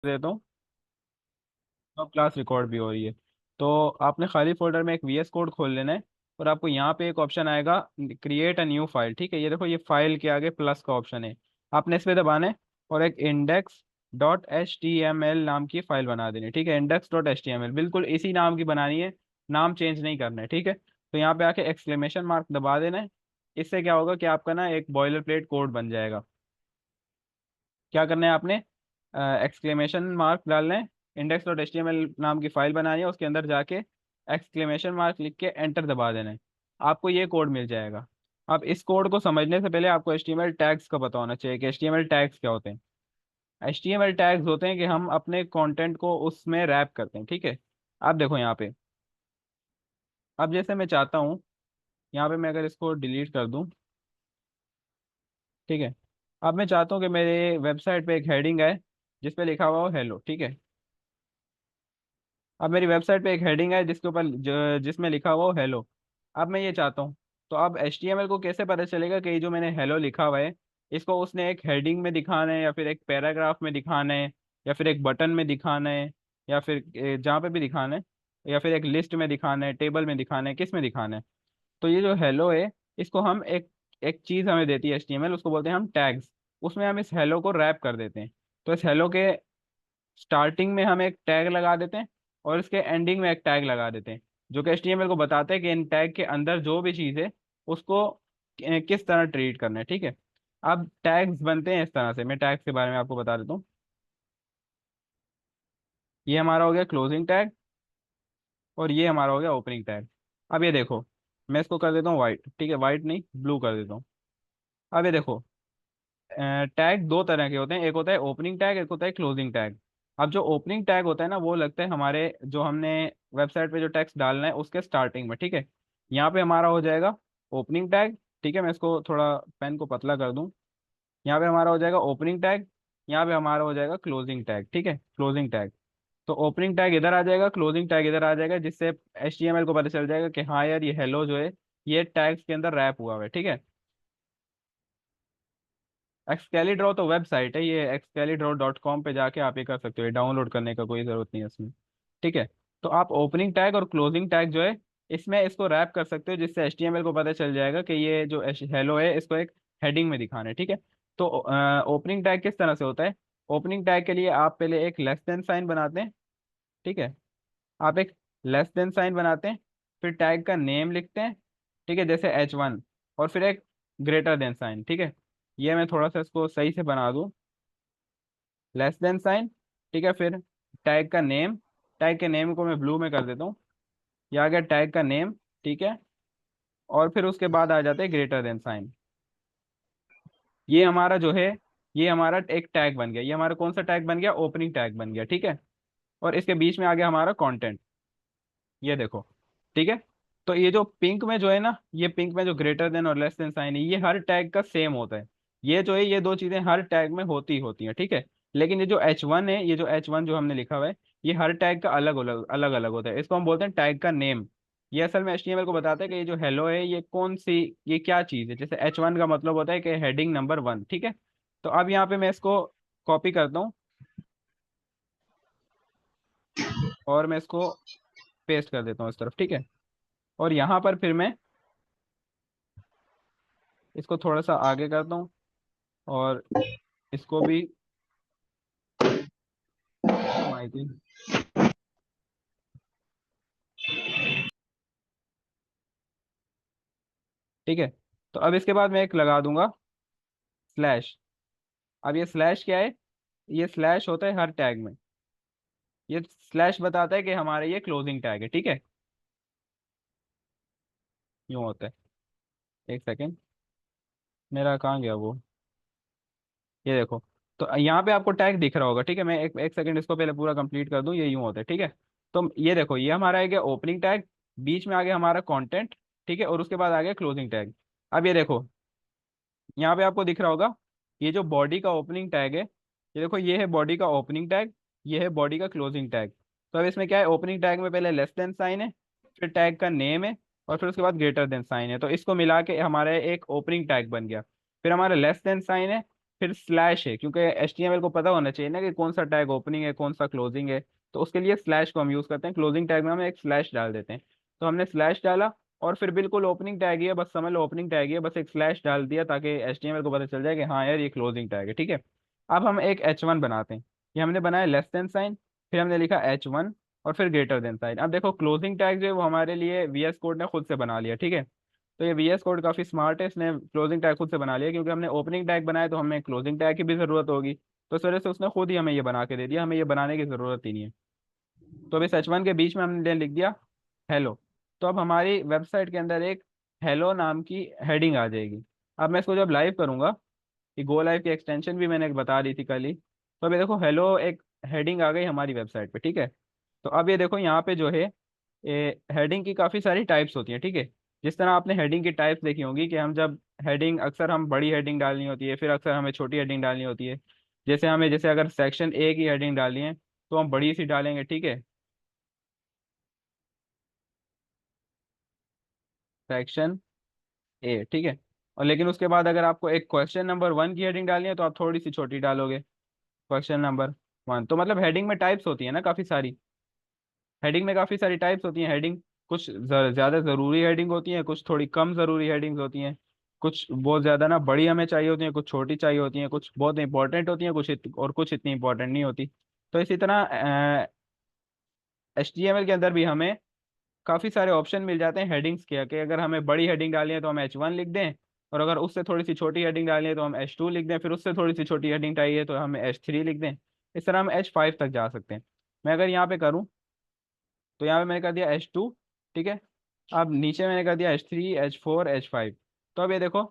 देता हूँ। अब क्लास रिकॉर्ड भी हो रही है। तो आपने खाली फोल्डर में एक वीएस कोड खोल लेना है। और आपको यहाँ पे एक ऑप्शन आएगा, क्रिएट अ न्यू फाइल। ठीक है, ये देखो, ये फाइल के आगे प्लस का ऑप्शन है। आपने इस पे दबाना है और एक index dot H T M L नाम की फाइल बना देनी है। ठीक है, index dot H T M L बिल्कुल इसी नाम की बनानी है, नाम चेंज नहीं करना है। ठीक है, तो यहाँ पे आके एक्सक्लेमेशन मार्क दबा देना है। इससे क्या होगा कि आपका ना एक बॉयलर प्लेट कोड बन जाएगा। क्या करना है आपने, एक्सक्लेमेशन मार्क डालना है, index dot H T M L नाम की फाइल बनानी है, उसके अंदर जाके एक्सक्लेमेशन मार्क लिख के एंटर दबा देना है। आपको ये कोड मिल जाएगा। अब इस कोड को समझने से पहले आपको H T M L tags का पता होना चाहिए कि H T M L tags क्या होते हैं। H T M L tags होते हैं कि हम अपने कंटेंट को उसमें रैप करते हैं। ठीक है, आप देखो यहाँ पे, अब जैसे मैं चाहता हूँ, यहाँ पे मैं अगर इसको डिलीट कर दूँ, ठीक है, अब मैं चाहता हूँ कि मेरे वेबसाइट पे एक हेडिंग है जिस पे लिखा हुआ हो हेलो। ठीक है, अब मेरी वेबसाइट पे एक हेडिंग है जिसके ऊपर जिसमें लिखा हुआ हो हेलो। अब मैं ये चाहता हूँ, तो अब HTML को कैसे पता चलेगा कि ये जो मैंने हेलो लिखा हुआ है, इसको उसने एक हेडिंग में दिखाना है, या फिर एक पैराग्राफ में दिखाना है, या फिर एक बटन में दिखाना है, या फिर जहाँ पे भी दिखाना है, या फिर एक लिस्ट में दिखाना है, टेबल में दिखाना है, किस में दिखाना है। तो ये जो हेलो है, इसको हम एक एक चीज़ हमें देती है HTML, उसको बोलते हैं हम टैग्स। उसमें हम इस हेलो को रैप कर देते हैं। तो इस हेलो के स्टार्टिंग में हम एक टैग लगा देते हैं और इसके एंडिंग में एक टैग लगा देते हैं, जो कि HTML को बताते हैं कि इन टैग के अंदर जो भी चीज़ है उसको किस तरह ट्रीट करना है। ठीक है, अब टैग्स बनते हैं इस तरह से। मैं टैग्स के बारे में आपको बता देता हूँ। ये हमारा हो गया क्लोजिंग टैग, और ये हमारा हो गया ओपनिंग टैग। अब ये देखो, मैं इसको कर देता हूँ वाइट। ठीक है, वाइट नहीं, ब्लू कर देता हूँ। अब ये देखो, टैग दो तरह के होते हैं, एक होता है ओपनिंग टैग, एक होता है क्लोजिंग टैग। अब जो ओपनिंग टैग होता है ना, वो लगता है हमारे जो हमने वेबसाइट पे जो टेक्स्ट डालना है उसके स्टार्टिंग में। ठीक है, यहाँ पे हमारा हो जाएगा ओपनिंग टैग। ठीक है, मैं इसको थोड़ा पेन को पतला कर दूँ। यहाँ पे हमारा हो जाएगा ओपनिंग टैग, यहाँ पे हमारा हो जाएगा क्लोजिंग टैग। ठीक है, क्लोजिंग टैग। तो ओपनिंग टैग इधर आ जाएगा, क्लोजिंग टैग इधर आ जाएगा, जिससे HTML को पता चल जाएगा कि हाँ यार, ये हेलो जो है ये टैग्स के अंदर रैप हुआ हुआ है। ठीक है, एक्सकेलीड्रॉ तो वेबसाइट है, ये excalibur.com पे जाके आप ये कर सकते हो, ये डाउनलोड करने का कोई ज़रूरत नहीं है इसमें। ठीक है, तो आप ओपनिंग टैग और क्लोजिंग टैग जो है, इसमें इसको रैप कर सकते हो, जिससे HTML को पता चल जाएगा कि ये जो हेलो है इसको एक हेडिंग में दिखाना है। ठीक है, तो ओपनिंग टैग किस तरह से होता है। ओपनिंग टैग के लिए आप पहले एक लेस देन साइन बनाते हैं। ठीक है, आप एक लेस देन साइन बनाते हैं, फिर टैग का नेम लिखते हैं। ठीक है, जैसे H1, और फिर एक ग्रेटर देन साइन। ठीक है, ये मैं थोड़ा सा इसको सही से बना दूं, लेस देन साइन। ठीक है, फिर टैग का नेम, टैग के नेम को मैं ब्लू में कर देता हूँ, ये आ गया टैग का नेम। ठीक है, और फिर उसके बाद आ जाते हैं ग्रेटर देन साइन। ये हमारा जो है, ये हमारा एक टैग बन गया। ये हमारा कौन सा टैग बन गया, ओपनिंग टैग बन गया। ठीक है, और इसके बीच में आ गया हमारा कंटेंट, ये देखो। ठीक है, तो ये जो पिंक में जो है ना, ये पिंक में जो ग्रेटर देन और लेस देन साइन है, ये हर टैग का सेम होता है। ये जो है, ये दो चीजें हर टैग में होती ही होती हैं। ठीक है, लेकिन ये जो H1 है, ये जो H1 जो हमने लिखा हुआ है, ये हर टैग का अलग अलग अलग अलग होता है। इसको हम बोलते हैं टैग का नेम। ये असल में HTML को बताता है कि ये जो हेलो है ये कौन सी, ये क्या चीज है। जैसे H1 का मतलब होता है कि हेडिंग नंबर 1। ठीक है, तो अब यहाँ पे मैं इसको कॉपी करता हूँ और मैं इसको पेस्ट कर देता हूँ इस तरफ। ठीक है, और यहाँ पर फिर मैं इसको थोड़ा सा आगे करता हूँ, और इसको भी आई थी। ठीक है, तो अब इसके बाद मैं एक लगा दूंगा स्लैश। अब ये स्लैश क्या है, ये स्लैश होता है हर टैग में। ये स्लैश बताता है कि हमारे ये क्लोजिंग टैग है। ठीक है, यूँ होता है। एक सेकेंड, मेरा कहाँ गया वो, ये देखो। तो यहाँ पे आपको टैग दिख रहा होगा। ठीक है, मैं एक सेकंड इसको पहले पूरा कंप्लीट कर दूं, ये यूँ होता है। ठीक है, तो ये देखो, ये हमारा आ गया ओपनिंग टैग, बीच में आ गया हमारा कंटेंट। ठीक है, और उसके बाद आ गया क्लोजिंग टैग। अब ये देखो, यहाँ पे आपको दिख रहा होगा, ये जो बॉडी का ओपनिंग टैग है, ये देखो, ये है बॉडी का ओपनिंग टैग, ये है बॉडी का क्लोजिंग टैग। तो अब इसमें क्या है, ओपनिंग टैग में पहले लेस देन साइन है, फिर टैग का नेम है, और फिर उसके बाद ग्रेटर देन साइन है। तो इसको मिला के हमारे एक ओपनिंग टैग बन गया। फिर हमारा लेस देन साइन है, फिर स्लैश है, क्योंकि HTML को पता होना चाहिए ना कि कौन सा टैग ओपनिंग है कौन सा क्लोजिंग है। तो उसके लिए स्लैश को हम यूज करते हैं, क्लोजिंग टैग में हम एक स्लैश डाल देते हैं। तो हमने स्लैश डाला, और फिर बिल्कुल ओपनिंग टैग ही है, बस समझ लो ओपनिंग टैग ही है, बस एक स्लैश डाल दिया ताकि HTML को पता चल जाए कि हाँ यार ये क्लोजिंग टैग है, ठीक है। अब हम एक H1 बनाते हैं। ये हमने बनाया लेस देन साइन, फिर हमने लिखा H1, और फिर ग्रेटर देन साइन। अब देखो क्लोजिंग टैग जो है वो हमारे लिए VS कोड ने खुद से बना लिया, ठीक है। तो ये VS कोड काफी स्मार्ट है, इसने क्लोजिंग टैग खुद से बना लिया, क्योंकि हमने ओपनिंग टैग बनाया तो हमें क्लोजिंग टैग की भी जरूरत होगी। तो इस वजह से उसने खुद ही हमें ये बना के दे दिया, हमें ये बनाने की जरूरत ही नहीं है। तो अब इस H1 के बीच में हमने लिख दिया हेलो। तो अब हमारी वेबसाइट के अंदर एक हेलो नाम की हेडिंग आ जाएगी। अब मैं इसको जब लाइव करूंगा, कि गो लाइव की एक्सटेंशन भी मैंने बता दी थी कल ही, तो अभी देखो हेलो एक हेडिंग आ गई हमारी वेबसाइट पे, ठीक है। तो अब ये देखो यहाँ पे जो है, ये हेडिंग की काफ़ी सारी टाइप्स होती हैं, ठीक है। जिस तरह आपने हेडिंग की टाइप्स देखी होंगी कि हम जब हेडिंग, अक्सर हम बड़ी हेडिंग डालनी होती है, फिर अक्सर हमें छोटी हेडिंग डालनी होती है। जैसे अगर सेक्शन A की हेडिंग डालनी है तो हम बड़ी सी डालेंगे, ठीक है, सेक्शन A, ठीक है। और लेकिन उसके बाद अगर आपको एक क्वेश्चन नंबर 1 की हेडिंग डालनी है तो आप थोड़ी सी छोटी डालोगे, क्वेश्चन नंबर 1। तो मतलब हेडिंग में टाइप्स होती है ना काफ़ी सारी, हेडिंग में काफ़ी सारी टाइप्स होती हैं। हेडिंग कुछ ज़्यादा ज़रूरी हेडिंग होती हैं, कुछ थोड़ी कम ज़रूरी हेडिंग्स होती हैं, कुछ बहुत ज़्यादा ना बड़ी हमें चाहिए होती हैं, कुछ छोटी चाहिए होती हैं, कुछ बहुत इंपॉर्टेंट होती हैं, और कुछ इतनी इंपॉर्टेंट नहीं होती। तो इसी तरह HTML के अंदर भी हमें काफ़ी सारे ऑप्शन मिल जाते हैं हेडिंग्स के, कि अगर हमें बड़ी हेडिंग डालनी है तो हम H1 लिख दें, और अगर उससे थोड़ी सी छोटी हेडिंग डालनी है तो हम H2 लिख दें, फिर उससे थोड़ी सी छोटी हेडिंग चाहिए तो हम H3 लिख दें। इस तरह हम H5 तक जा सकते हैं। मैं अगर यहाँ पे करूँ, तो यहाँ पे मैंने कर दिया H2, ठीक है। अब नीचे मैंने कर दिया H3, H4, H5। तो अब ये देखो,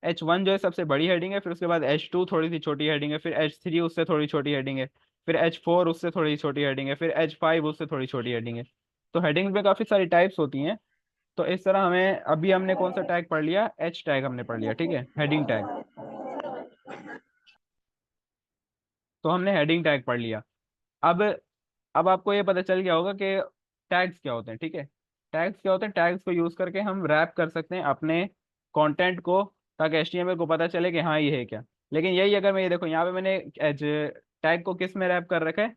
H1 जो है सबसे बड़ी हेडिंग है, फिर उसके बाद H2 थोड़ी सी छोटी हेडिंग है, फिर H3 उससे थोड़ी छोटी हेडिंग है, फिर H4 उससे थोड़ी छोटी हेडिंग है, फिर H5 उससे थोड़ी छोटी हेडिंग है। तो हेडिंग्स में काफ़ी सारी टाइप्स होती हैं। तो इस तरह हमें, अभी हमने कौन सा टैग पढ़ लिया, H टैग हमने पढ़ लिया, ठीक है, हेडिंग टैग। तो हमने हेडिंग टैग पढ़ लिया। अब अब आपको ये पता चल गया होगा कि टैग्स क्या होते हैं, ठीक है। टैग्स क्या होते हैं, टैग्स को यूज करके हम रैप कर सकते हैं अपने कंटेंट को, ताकि HTML को पता चले कि हाँ ये है क्या। लेकिन यही अगर मैं, ये देखो यहाँ पे मैंने एज टैग को किस में रैप कर रखा है,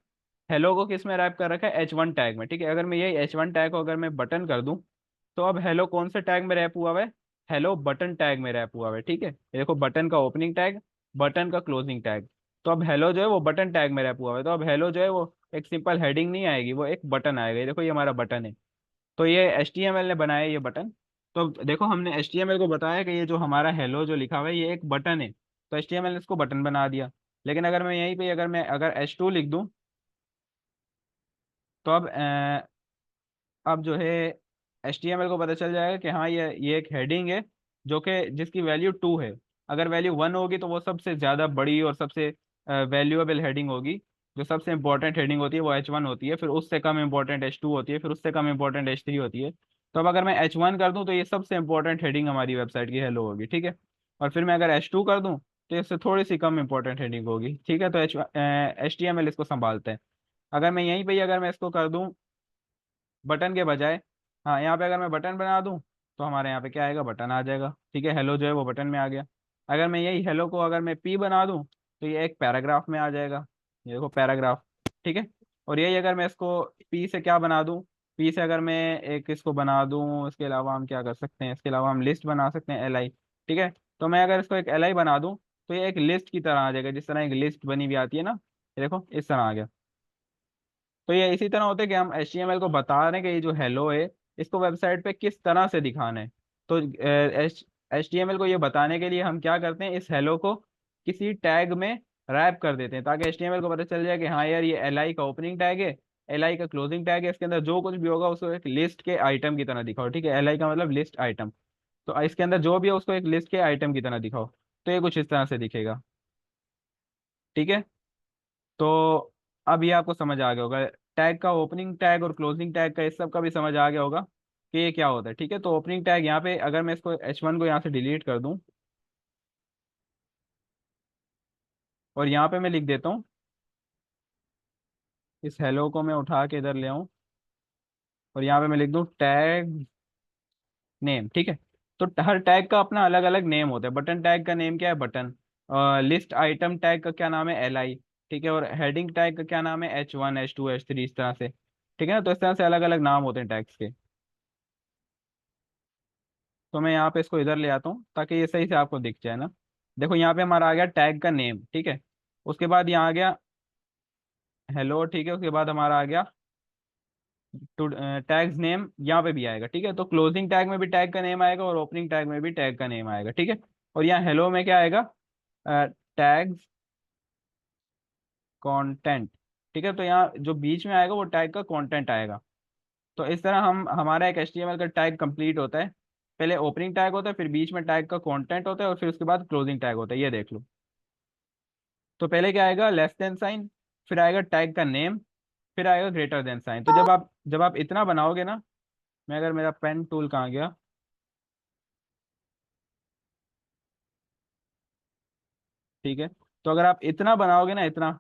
हेलो को किस में रैप कर रखा है, H1 टैग में, ठीक है। अगर मैं यही H1 टैग को अगर मैं बटन कर दूं, तो अब हेलो कौन से टैग में रैप हुआ हुआ है, हेलो बटन टैग में रैप हुआ हुआ है, ठीक है। ये देखो, बटन का ओपनिंग टैग, बटन का क्लोजिंग टैग। तो अब हेलो जो है वो बटन टैग में रैप हुआ हुआ है, तो अब हेलो जो है वो एक सिंपल हेडिंग नहीं आएगी, वो एक बटन आएगा। ये देखो, ये हमारा बटन है। तो ये HTML ने बनाया है ये बटन। तो देखो, हमने HTML को बताया कि ये जो हमारा हेलो जो लिखा हुआ है ये एक बटन है, तो HTML ने इसको बटन बना दिया। लेकिन अगर मैं यहीं पे, अगर H2 लिख दूं, तो अब जो है HTML को पता चल जाएगा कि हाँ ये एक हेडिंग है, जो कि जिसकी वैल्यू 2 है। अगर वैल्यू 1 होगी तो वो सबसे ज़्यादा बड़ी और सबसे वैल्यूएबल हेडिंग होगी। जो सबसे इंपॉर्टेंट हेडिंग होती है वो H1 होती है, फिर उससे कम इंपॉर्टेंट H2 होती है, फिर उससे कम इंपॉर्टेंट H3 होती है। तो अब अगर मैं H1 कर दूं तो ये सबसे इंपॉर्टेंट हेडिंग हमारी वेबसाइट की हेलो होगी, ठीक है। और फिर मैं अगर H2 कर दूं तो इससे थोड़ी सी कम इंपॉर्टेंट हेडिंग होगी, ठीक है। तो HTML इसको संभालते हैं। अगर मैं यहीं पे, अगर मैं इसको कर दूं बटन के बजाय, हाँ यहाँ पे अगर मैं बटन बना दूं, तो हमारे यहाँ पे क्या आएगा, बटन आ जाएगा, ठीक है। हेलो जो है वो बटन में आ गया। अगर मैं यही हेलो को अगर मैं P बना दूं, तो ये एक पैराग्राफ में आ जाएगा। ये देखो, पैराग्राफ, ठीक है। और यही अगर मैं इसको P से क्या बना दूं, P से अगर मैं एक इसको बना दूं, इसके अलावा हम क्या कर सकते हैं, इसके अलावा हम लिस्ट बना सकते हैं, LI, ठीक है। तो मैं अगर इसको एक LI बना दूं, तो ये एक लिस्ट की तरह आ जाएगा, जिस तरह एक लिस्ट बनी हुई आती है ना। ये देखो, इस तरह आ गया। तो ये इसी तरह होता है कि हम HTML को बता रहे हैं कि ये जो हेलो है, इसको वेबसाइट पे किस तरह से दिखाना है। तो HTML को ये बताने के लिए हम क्या करते हैं, इस हेलो को किसी टैग में रैप कर देते हैं, ताकि HTML को पता चल जाए कि हाँ यार ये LI का ओपनिंग टैग है, LI का क्लोजिंग टैग है, इसके अंदर जो कुछ भी होगा उसको एक लिस्ट के आइटम की तरह दिखाओ, ठीक है। LI का मतलब लिस्ट आइटम। तो इसके अंदर जो भी है उसको एक लिस्ट के आइटम की तरह दिखाओ। तो ये कुछ इस तरह से दिखेगा, ठीक है। तो अब ये आपको समझ आ गया होगा, टैग का ओपनिंग टैग और क्लोजिंग टैग का, इस सब का भी समझ आ गया होगा कि ये क्या होता है, ठीक है। तो ओपनिंग टैग यहाँ पे, अगर मैं इसको H1 को यहाँ से डिलीट कर दूं, और यहाँ पे मैं लिख देता हूँ, इस हेलो को मैं उठा के इधर ले आऊँ, और यहाँ पे मैं लिख दूँ टैग नेम, ठीक है। तो हर टैग का अपना अलग अलग नेम होता है। बटन टैग का नेम क्या है, बटन। लिस्ट आइटम टैग का क्या नाम है, LI। ठीक है, और हेडिंग टैग का क्या नाम है, H1 H2 H3, इस तरह से। ठीक है ना, तो इस तरह से अलग अलग नाम होते हैं टैग्स के। तो मैं यहाँ पे इसको इधर ले आता हूँ ताकि ये सही से आपको दिख जाए ना। देखो यहाँ पे हमारा आ गया टैग का नेम, ठीक है। उसके बाद यहाँ आ गया हेलो, ठीक है। उसके बाद हमारा आ गया टू टैग्स नेम, यहाँ पे भी आएगा, ठीक है। तो क्लोजिंग टैग में भी टैग का नेम आएगा और ओपनिंग टैग में भी टैग का नेम आएगा, ठीक है। और यहाँ हेलो में क्या आएगा, टैग्स कंटेंट। ठीक है, तो यहाँ जो बीच में आएगा वो टैग का कंटेंट आएगा। तो इस तरह हम हमारा एक HTML का टैग कंप्लीट होता है। पहले ओपनिंग टैग होता है, फिर बीच में टैग का कंटेंट होता है, और फिर उसके बाद क्लोजिंग टैग होता है, ये देख लो। तो पहले क्या आएगा, लेस देन साइन, फिर आएगा टैग का नेम, फिर आएगा ग्रेटर देन साइन। तो जब आप इतना बनाओगे ना, मैं अगर मेरा पेन टूल कहाँ गया, ठीक है। तो अगर आप इतना बनाओगे ना, इतना,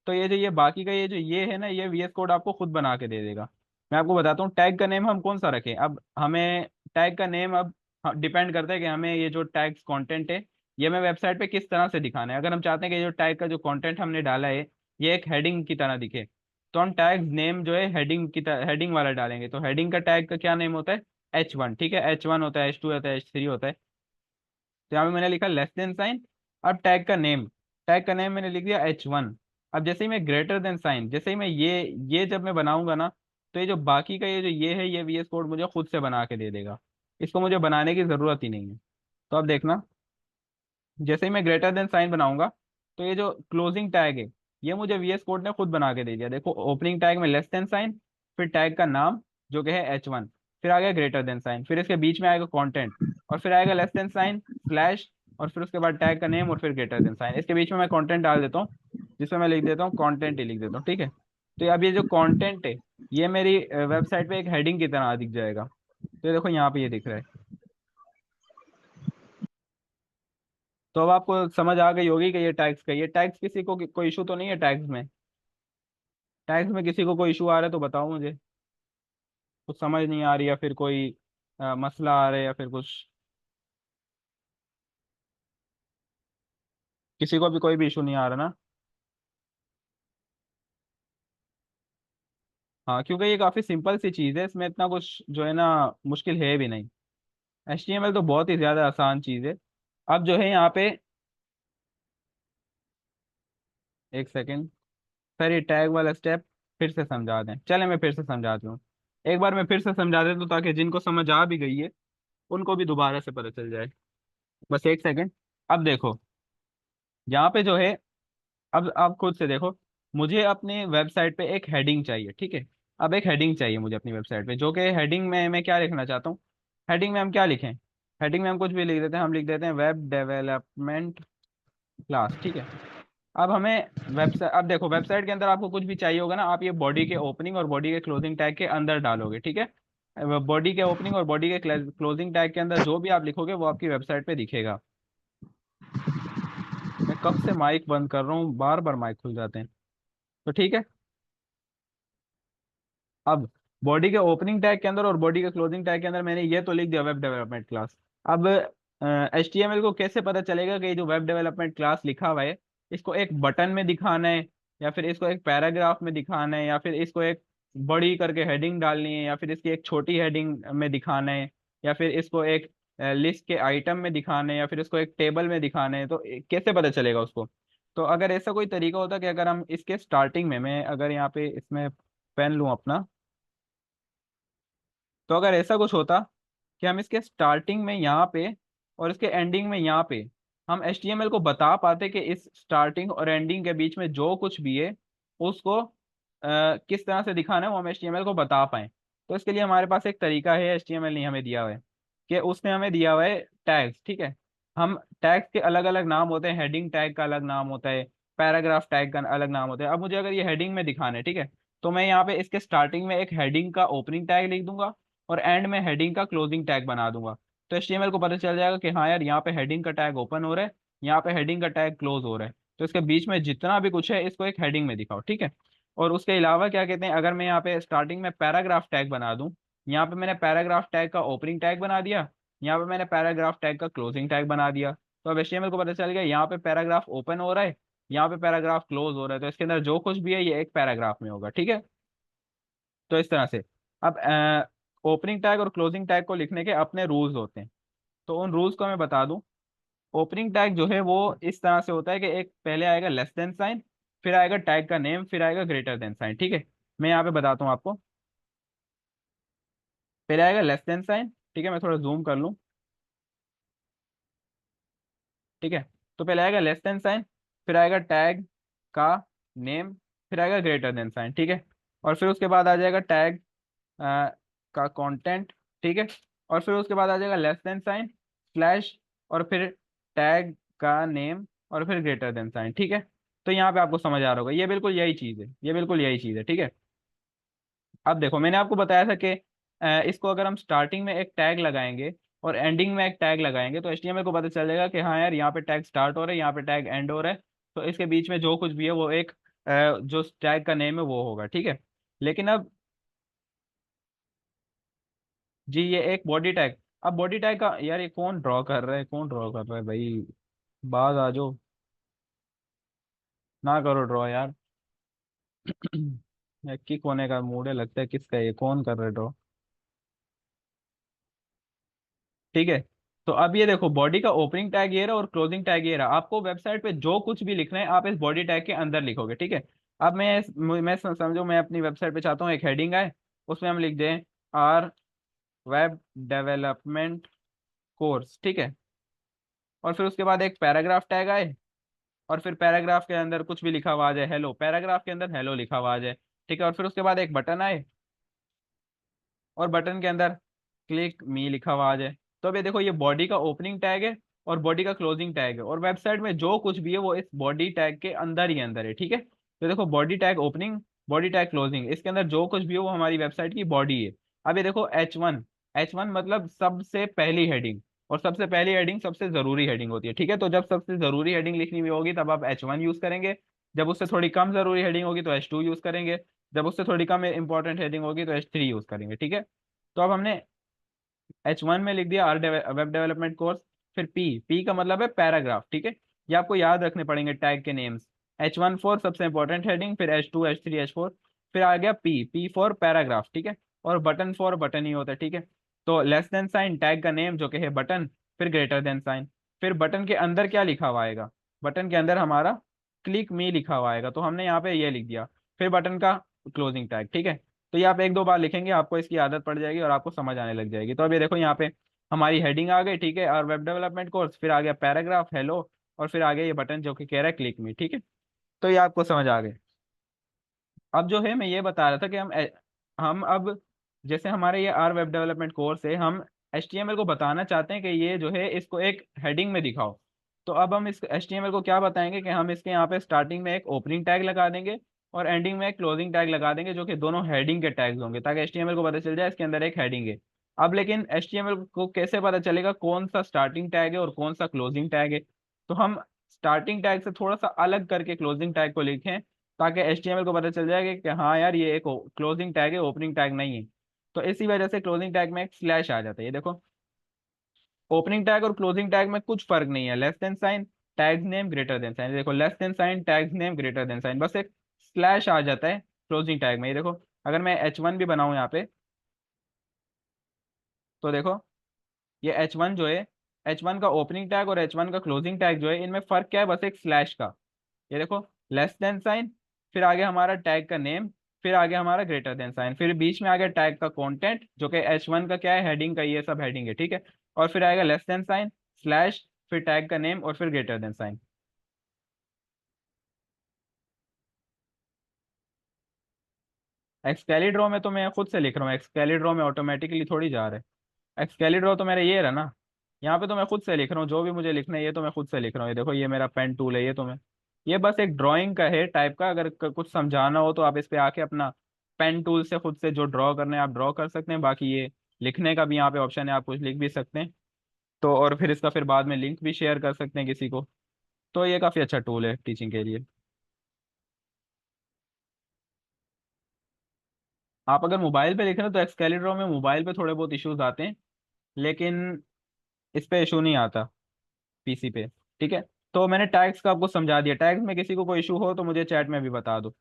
तो ये जो ये बाकी का ये जो ये है ना, ये VS कोड आपको खुद बना के दे देगा। मैं आपको बताता हूँ टैग का नेम हम कौन सा रखें। अब हमें टैग का नेम अब डिपेंड करता है कि हमें ये जो टैग्स कंटेंट है, ये हमें वेबसाइट पे किस तरह से दिखाना है। अगर हम चाहते हैं कि जो टैग का जो कंटेंट हमने डाला है ये एक हेडिंग की तरह दिखे, तो हम टैग नेम जो है हेडिंग की तरह, हेडिंग वाला डालेंगे। तो हेडिंग का टैग का क्या नेम होता है, H1, ठीक है। H1 होता है, H2 होता है, H3 होता है। तो यहाँ पे मैंने लिखा लेस देन साइन। अब टैग का नेम मैंने लिख दिया H1। अब जैसे ही मैं ग्रेटर देन साइन, जैसे ही मैं ये जब मैं बनाऊंगा ना, तो ये जो बाकी का ये जो ये है, ये VS कोड मुझे खुद से बना के दे देगा। इसको मुझे बनाने की जरूरत ही नहीं है। तो अब देखना, जैसे ही मैं ग्रेटर देन साइन बनाऊंगा, तो ये जो क्लोजिंग टैग है ये मुझे VS कोड ने खुद बना के दे दिया। देखो ओपनिंग टैग में लेस देन साइन, फिर टैग का नाम जो कि है H1, फिर आ गया ग्रेटर देन साइन, फिर इसके बीच में आएगा कंटेंट, और फिर आएगा लेस देन साइन स्लैश, और फिर उसके बाद टैग का नेम, और फिर ग्रेटर देन साइन। इसके बीच में मैं कंटेंट डाल देता हूँ, जिसमें मैं लिख देता हूँ कंटेंट ही लिख देता हूँ, ठीक है। तो अब ये जो कंटेंट है ये मेरी वेबसाइट पे एक हेडिंग की तरह दिख जाएगा। तो ये देखो यहाँ पे ये दिख रहा है। तो अब आपको समझ आ गई होगी कि ये टैग्स किसी को कोई इशू तो नहीं है टैग्स में। टैग्स में किसी को कोई इशू आ रहा है तो बताओ मुझे, कुछ समझ नहीं आ रही, या फिर कोई मसला आ रहा है, या फिर कुछ, किसी को भी कोई भी इशू नहीं आ रहा ना। हाँ, क्योंकि ये काफ़ी सिंपल सी चीज़ है, इसमें इतना कुछ जो है ना मुश्किल है भी नहीं। HTML तो बहुत ही ज़्यादा आसान चीज़ है। अब जो है यहाँ पे, एक सेकेंड, सर ये टैग वाला स्टेप फिर से समझा दें, चले मैं फिर से समझा दूँ। एक बार मैं फिर से समझा देता हूँ ताकि जिनको समझ आ भी गई है उनको भी दोबारा से पता चल जाए। बस एक सेकेंड। अब देखो यहाँ पे जो है, अब आप खुद से देखो, मुझे अपनी वेबसाइट पे एक हेडिंग चाहिए, ठीक है। अब एक हेडिंग चाहिए मुझे अपनी वेबसाइट पे, जो कि हेडिंग में मैं क्या लिखना चाहता हूँ। हेडिंग में हम क्या लिखें, हेडिंग में हम कुछ भी लिख देते हैं, हम लिख देते हैं वेब डेवलपमेंट क्लास, ठीक है। अब हमें वेबसाइट, अब देखो वेबसाइट के अंदर आपको कुछ भी चाहिए होगा ना, आप ये बॉडी के ओपनिंग और बॉडी के क्लोजिंग टैग के अंदर डालोगे, ठीक है। बॉडी के ओपनिंग और बॉडी के क्लोजिंग टैग के अंदर जो भी आप लिखोगे वो आपकी वेबसाइट पे दिखेगा। मैं कब से माइक बंद कर रहा हूँ, बार बार माइक खुल जाते हैं। तो ठीक है। अब बॉडी के ओपनिंग टैग के अंदर और बॉडी के क्लोजिंग टैग के अंदर मैंने ये तो लिख दिया वेब डेवलपमेंट क्लास। अब HTML को कैसे पता चलेगा कि ये जो वेब डेवलपमेंट क्लास लिखा हुआ है, इसको एक बटन में दिखाना है, या फिर इसको एक पैराग्राफ में दिखाना है, या फिर इसको एक बड़ी करके हेडिंग डालनी है, या फिर इसकी एक छोटी हेडिंग में दिखाना है, या फिर इसको एक लिस्ट के आइटम में दिखाना है, या फिर इसको एक टेबल में दिखाना है। तो कैसे पता चलेगा उसको। तो अगर ऐसा कोई तरीका होता कि अगर हम इसके स्टार्टिंग में, मैं अगर यहाँ पे इसमें पेन लूँ अपना, तो अगर ऐसा कुछ होता कि हम इसके स्टार्टिंग में यहाँ पे और इसके एंडिंग में यहाँ पे हम HTML को बता पाते कि इस स्टार्टिंग और एंडिंग के बीच में जो कुछ भी है उसको किस तरह से दिखाना है, वो हम HTML को बता पाए। तो इसके लिए हमारे पास एक तरीका है, HTML ने हमें दिया हुआ है कि उसने हमें दिया हुआ है टैग्स, ठीक है। हम टैग्स के अलग अलग नाम होते हैं, हेडिंग टैग का अलग नाम होता है, पैराग्राफ टैग का अलग नाम होता है। अब मुझे अगर ये हेडिंग में दिखाना है, ठीक है, तो मैं यहाँ पे इसके स्टार्टिंग में एक हेडिंग का ओपनिंग टैग लिख दूंगा, और एंड में हेडिंग का क्लोजिंग टैग बना दूंगा। तो HTML को पता चल जाएगा कि हाँ यार, यहाँ पे हेडिंग का टैग ओपन हो रहा है, यहाँ पे हेडिंग का टैग क्लोज हो रहा है। तो इसके बीच में जितना भी कुछ है इसको एक हेडिंग में दिखाओ, ठीक है। और उसके अलावा क्या कहते हैं, अगर मैं यहाँ पे स्टार्टिंग में पैराग्राफ टैग बना दूं, यहाँ पे मैंने पैराग्राफ टैग का ओपनिंग टैग बना दिया, यहाँ पे मैंने पैराग्राफ टैग का क्लोजिंग टैग बना दिया। तो अब HTML को पता चल गया यहाँ पे पैराग्राफ ओपन हो रहा है, यहाँ पे पैराग्राफ क्लोज हो रहा है, तो इसके अंदर जो कुछ भी है ये एक पैराग्राफ में होगा, ठीक है। तो इस तरह से अब ओपनिंग टैग और क्लोजिंग टैग को लिखने के अपने रूल्स होते हैं। तो उन रूल्स को मैं बता दूं। ओपनिंग टैग जो है वो इस तरह से होता है कि एक पहले आएगा लेस देन साइन, फिर आएगा टैग का नेम, फिर आएगा ग्रेटर देन साइन, ठीक है। मैं यहाँ पे बताता हूँ आपको। पहले आएगा लेस देन साइन, ठीक है, मैं थोड़ा जूम कर लूँ, ठीक है। तो पहले आएगा लेस देन साइन, फिर आएगा टैग का नेम, फिर आएगा ग्रेटर देन साइन, ठीक है। और फिर उसके बाद आ जाएगा टैग का कंटेंट, ठीक है। और फिर उसके बाद आ जाएगा लेस देन साइन स्लैश, और फिर टैग का नेम, और फिर ग्रेटर देन साइन, ठीक है। तो यहाँ पे आपको समझ आ रहा होगा, ये बिल्कुल यही चीज़ है, ये बिल्कुल यही चीज़ है, ठीक है। अब देखो मैंने आपको बताया था कि इसको अगर हम स्टार्टिंग में एक टैग लगाएंगे और एंडिंग में एक टैग लगाएंगे तो HTML को पता चलेगा कि हाँ यार यहाँ पे टैग स्टार्ट हो रहा है, यहाँ पे टैग एंड हो रहा है, तो इसके बीच में जो कुछ भी है वो एक जो टैग का नेम है वो होगा, ठीक है। लेकिन अब जी ये एक बॉडी टैग। अब बॉडी टैग का यार ये कौन ड्रॉ कर रहा है, कौन ड्रॉ कर रहा है भाई, बाज आ जाओ, ना करो ड्रॉ यार। ये किक होने का मूड है लगता है, किसका है? ये कौन कर रहा है ड्रॉ? ठीक है। तो अब ये देखो बॉडी का ओपनिंग टैग ये रहा और क्लोजिंग टैग ये रहा। आपको वेबसाइट पे जो कुछ भी लिखना है आप इस बॉडी टैग के अंदर लिखोगे, ठीक है। अब मैं समझो मैं अपनी वेबसाइट पे चाहता हूँ एक हेडिंग आए, उसमें हम लिख दें आर वेब डेवलपमेंट कोर्स, ठीक है। और फिर उसके बाद एक पैराग्राफ टैग आए, और फिर पैराग्राफ के अंदर कुछ भी लिखा हुआ आ जाए, हेलो, पैराग्राफ के अंदर हेलो लिखा हुआ आ जाए, ठीक है। और फिर उसके बाद एक बटन आए, और बटन के अंदर क्लिक मी लिखा हुआ आ जाए। तो अब ये देखो ये बॉडी का ओपनिंग टैग है और बॉडी का क्लोजिंग टैग है, और वेबसाइट में जो कुछ भी है वो इस बॉडी टैग के अंदर ही अंदर है, ठीक है। तो देखो body tag opening, body tag closing, इसके अंदर जो कुछ भी हो वो हमारी वेबसाइट की बॉडी है। अब ये देखो H1, H1 मतलब सबसे पहली हेडिंग, और सबसे पहली हेडिंग सबसे जरूरी हेडिंग होती है, ठीक है। तो जब सबसे जरूरी हेडिंग लिखनी भी होगी तब आप H1 यूज करेंगे, जब उससे थोड़ी कम जरूरी हेडिंग होगी तो H2 यूज करेंगे, जब उससे थोड़ी कम इंपॉर्टेंट हेडिंग होगी तो H3 यूज करेंगे, ठीक है। तो अब हमने H1 में लिख दिया आर वेब डेवलपमेंट कोर्स, फिर पी का मतलब है पैराग्राफ, ठीक है। ये आपको याद रखने पड़ेंगे टैग के नेम्स। H1 फोर सबसे इंपॉर्टेंट हेडिंग, फिर H2 H3 H4, फिर आ गया पी फॉर पैराग्राफ, ठीक है। और बटन फॉर बटन ही होता है, ठीक है। तो लेस देन साइन टैग का नेम जो कि है बटन, फिर ग्रेटर देन साइन, फिर बटन के अंदर क्या लिखा हुआ आएगा, बटन के अंदर हमारा क्लिक मी लिखा हुआ आएगा, तो हमने यहाँ पे ये लिख दिया, फिर बटन का क्लोजिंग टैग, ठीक है। तो ये आप एक दो बार लिखेंगे आपको इसकी आदत पड़ जाएगी और आपको समझ आने लग जाएगी। तो अब ये देखो यहाँ पे हमारी हेडिंग आ गई, ठीक है, और वेब डेवलपमेंट कोर्स, फिर आ गया पैराग्राफ हेलो, और फिर आ गया ये बटन जो कि कह रहा है क्लिक मी, ठीक है। तो ये आपको समझ आ गए। अब जो है मैं ये बता रहा था कि हम अब जैसे हमारे ये आर वेब डेवलपमेंट कोर्स है, हम HTML को बताना चाहते हैं कि ये जो है इसको एक हेडिंग में दिखाओ। तो अब हम इस HTML को क्या बताएंगे कि हम इसके यहाँ पे स्टार्टिंग में एक ओपनिंग टैग लगा देंगे और एंडिंग में एक क्लोजिंग टैग लगा देंगे, जो कि दोनों हेडिंग के टैग्स होंगे, ताकि HTML को पता चल जाए इसके अंदर एक हेडिंग है। अब लेकिन HTML को कैसे पता चलेगा कौन सा स्टार्टिंग टैग है और कौन सा क्लोजिंग टैग है? तो हम स्टार्टिंग टैग से थोड़ा सा अलग करके क्लोजिंग टैग को लिखें, ताकि HTML को पता चल जाएगा कि हाँ यार ये एक क्लोजिंग टैग है, ओपनिंग टैग नहीं है। तो इसी वजह से क्लोजिंग टैग में एक स्लैश आ जाता है, ये देखो। ओपनिंग टैग और क्लोजिंग टैग में कुछ फर्क नहीं है, less than sign tag name greater than sign, देखो less than sign tag name greater than sign, बस एक स्लैश आ जाता है क्लोजिंग टैग में, ये देखो। अगर मैं H1 भी बनाऊं यहाँ पे, तो देखो ये H1 जो है, H1 का ओपनिंग टैग और H1 का क्लोजिंग टैग जो है, इनमें फर्क क्या है? बस एक स्लैश का। ये देखो लेस देन साइन, फिर आगे हमारा टैग का नेम, फिर आगे हमारा ग्रेटर देन साइन, फिर बीच में आ गया टैग का कंटेंट जो कि H1 का क्या है, हेडिंग का, ये सब हेडिंग है, ठीक है। और फिर आएगा लेस देन साइन स्लैश, फिर टैग का नेम, और फिर ग्रेटर देन साइन। एक्सकेलीड्रो में तो मैं खुद से लिख रहा हूँ, एक्सकेलीड्रो में ऑटोमेटिकली थोड़ी जा रहा है। एक्सकेलीड्रो तो मेरा ये रहा ना, यहाँ पे तो मैं खुद से लिख रहा हूँ, जो भी मुझे लिखना है ये तो मैं खुद से लिख रहा हूँ। ये देखो ये मेरा पेन टूल है, ये तो मैं, ये बस एक ड्राइंग का है टाइप का, अगर कुछ समझाना हो तो आप इस पे आके अपना पेन टूल से खुद से जो ड्रॉ करना है आप ड्रॉ कर सकते हैं। बाकी ये लिखने का भी यहाँ पे ऑप्शन है, आप कुछ लिख भी सकते हैं। तो और फिर इसका फिर बाद में लिंक भी शेयर कर सकते हैं किसी को। तो ये काफ़ी अच्छा टूल है टीचिंग के लिए। आप अगर मोबाइल पे लिख रहे हो तो एक्सकेलीड्रो में मोबाइल पे थोड़े बहुत इश्यूज आते हैं, लेकिन इस पे इशू नहीं आता। पीसी पे। ठीक है, तो मैंने टैग्स का आपको समझा दिया। टैग्स में किसी को कोई इशू हो तो मुझे चैट में भी बता दो।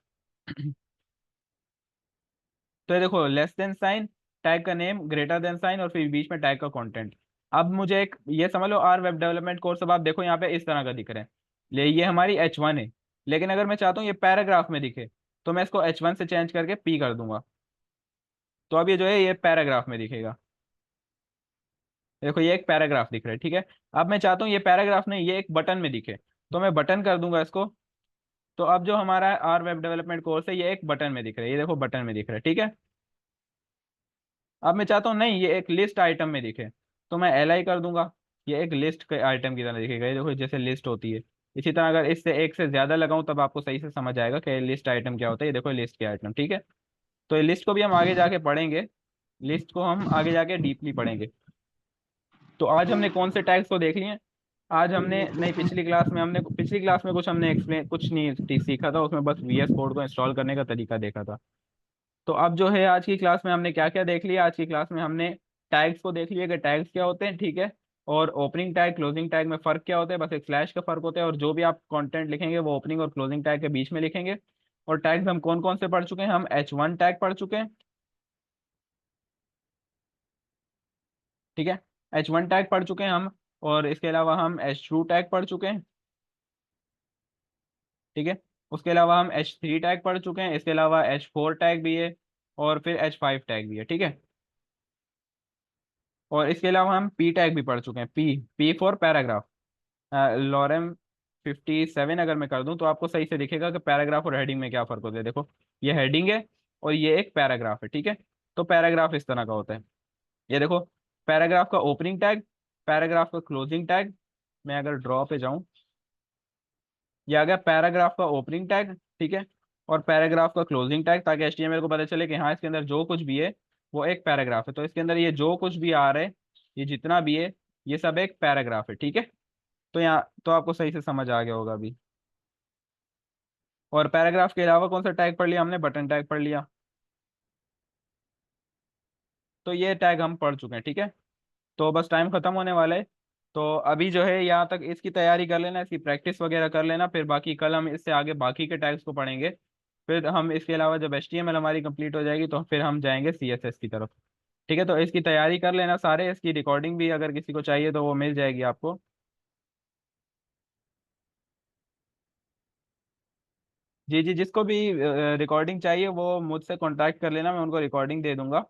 तो ये देखो, लेस देन साइन, टैग का नेम, ग्रेटर देन साइन, और फिर बीच में टैग का कंटेंट। अब मुझे एक ये समझ लो, आर वेब डेवलपमेंट कोर्स, अब आप देखो यहाँ पे इस तरह का दिख रहा है। ये हमारी H1 है, लेकिन अगर मैं चाहता हूँ ये पैराग्राफ में दिखे, तो मैं इसको H1 से चेंज करके P कर दूंगा। तो अब ये जो है ये पैराग्राफ में दिखेगा। देखो ये एक पैराग्राफ दिख रहा है। ठीक है, अब मैं चाहता हूँ ये पैराग्राफ नहीं, ये एक बटन में दिखे, तो मैं बटन कर दूंगा इसको। तो अब जो हमारा आर वेब डेवलपमेंट कोर्स है ये एक बटन में दिख रहा है, ये देखो बटन में दिख रहा है। ठीक है, अब मैं चाहता हूँ नहीं, ये एक लिस्ट आइटम में दिखे, तो मैं LI कर दूंगा। ये एक लिस्ट के आइटम की तरह दिखेगा, ये देखो जैसे लिस्ट होती है। इसी तरह अगर इससे एक से ज्यादा लगाऊं तब आपको सही से समझ आएगा कि लिस्ट आइटम क्या होता है। ये देखो लिस्ट के आइटम। ठीक है, तो ये लिस्ट को भी हम आगे जाके पढ़ेंगे, लिस्ट को हम आगे जाके डीपली पढ़ेंगे। तो आज हमने कौन से टैग्स को देख लिए? आज हमने नहीं, पिछली क्लास में कुछ हमने एक्सप्लेन, कुछ नहीं सीखा था उसमें, बस VS कोड को इंस्टॉल करने का तरीका देखा था। तो अब जो है आज की क्लास में हमने क्या क्या देख लिया? आज की क्लास में हमने टैग्स को देख लिया कि टैग्स क्या होते हैं। ठीक है, और ओपनिंग टैग क्लोजिंग टैग में फर्क क्या होता है, बस एक स्लैश का फर्क होता है, और जो भी आप कंटेंट लिखेंगे वो ओपनिंग और क्लोजिंग टैग के बीच में लिखेंगे। और टैग्स हम कौन कौन से पढ़ चुके हैं? हम H1 टैग पढ़ चुके हैं। ठीक है, H1 टैग पढ़ चुके हैं हम, और इसके अलावा हम H2 टैग पढ़ चुके हैं। ठीक है, उसके अलावा हम H3 टैग पढ़ चुके हैं, इसके अलावा H4 टैग भी है, और फिर H5 टैग भी है। ठीक है, और इसके अलावा हम P टैग भी पढ़ चुके हैं। P for paragraph. लॉरेम 57 अगर मैं कर दूं तो आपको सही से दिखेगा कि पैराग्राफ और हेडिंग में क्या फर्क होता है। देखो ये हेडिंग है और ये एक पैराग्राफ है। ठीक है, तो पैराग्राफ इस तरह का होता है। ये देखो, पैराग्राफ का ओपनिंग टैग, पैराग्राफ का क्लोजिंग टैग। मैं अगर ड्रॉ पे जाऊं, ये आ गया पैराग्राफ का ओपनिंग टैग। ठीक है, और पैराग्राफ का क्लोजिंग टैग, ताकि HTML को पता चले कि हाँ इसके अंदर जो कुछ भी है वो एक पैराग्राफ है। तो इसके अंदर ये जो कुछ भी आ रहा है, ये जितना भी है, ये सब एक पैराग्राफ है। ठीक है, तो यहाँ तो आपको सही से समझ आ गया होगा अभी। और पैराग्राफ के अलावा कौन सा टैग पढ़ लिया हमने? बटन टैग पढ़ लिया। तो ये टैग हम पढ़ चुके हैं। ठीक है, तो बस टाइम खत्म होने वाला है। तो अभी जो है यहाँ तक इसकी तैयारी कर लेना, इसकी प्रैक्टिस वगैरह कर लेना, फिर बाकी कल हम इससे आगे बाकी के टैग्स को पढ़ेंगे। फिर हम इसके अलावा जब HTML हमारी कंप्लीट हो जाएगी तो फिर हम जाएंगे CSS की तरफ। ठीक है, तो इसकी तैयारी कर लेना सारे, इसकी रिकॉर्डिंग भी अगर किसी को चाहिए तो वो मिल जाएगी आपको। जी जी, जिसको भी रिकॉर्डिंग चाहिए वो मुझसे कांटेक्ट कर लेना, मैं उनको रिकॉर्डिंग दे दूंगा।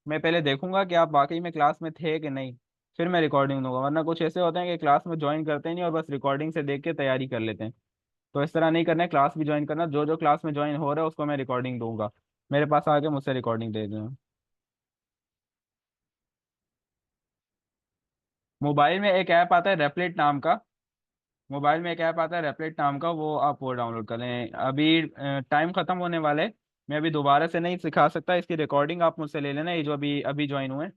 मैं पहले देखूंगा कि आप वाकई में क्लास में थे कि नहीं, फिर मैं रिकॉर्डिंग दूंगा। वरना कुछ ऐसे होते हैं कि क्लास में ज्वाइन करते ही नहीं और बस रिकॉर्डिंग से देख के तैयारी कर लेते हैं। तो इस तरह नहीं करना है, क्लास भी ज्वाइन करना। जो जो क्लास में ज्वाइन हो रहा है उसको मैं रिकॉर्डिंग दूंगा, मेरे पास आके मुझसे रिकॉर्डिंग दे देना। मोबाइल में एक ऐप आता है रेपलेट नाम का, मोबाइल में एक ऐप आता है रेपलेट नाम का, वो आप वो डाउनलोड कर लें। अभी टाइम खत्म होने वाले, मैं अभी दोबारा से नहीं सिखा सकता। इसकी रिकॉर्डिंग आप मुझसे ले लेना, ये जो अभी अभी ज्वाइन हुए।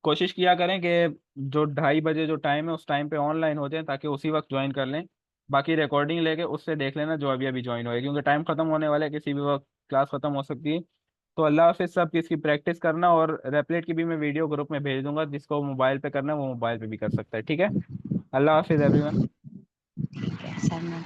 कोशिश किया करें कि जो 2:30 बजे जो टाइम है उस टाइम पे ऑनलाइन हो जाए, ताकि उसी वक्त ज्वाइन कर लें। बाकी रिकॉर्डिंग लेके उससे देख लेना जो अभी अभी ज्वाइन हुए, क्योंकि टाइम खत्म होने वाला है, किसी भी वक्त क्लास खत्म हो सकती है। तो अल्लाह हाफिज, सब इसकी प्रैक्टिस करना, और रेपलेट की भी मैं वीडियो ग्रुप में भेज दूंगा, जिसको मोबाइल पे करना है वो मोबाइल पे भी कर सकता है। ठीक है, अल्लाह हाफिज एवरीवन। ठीक है सर, मैं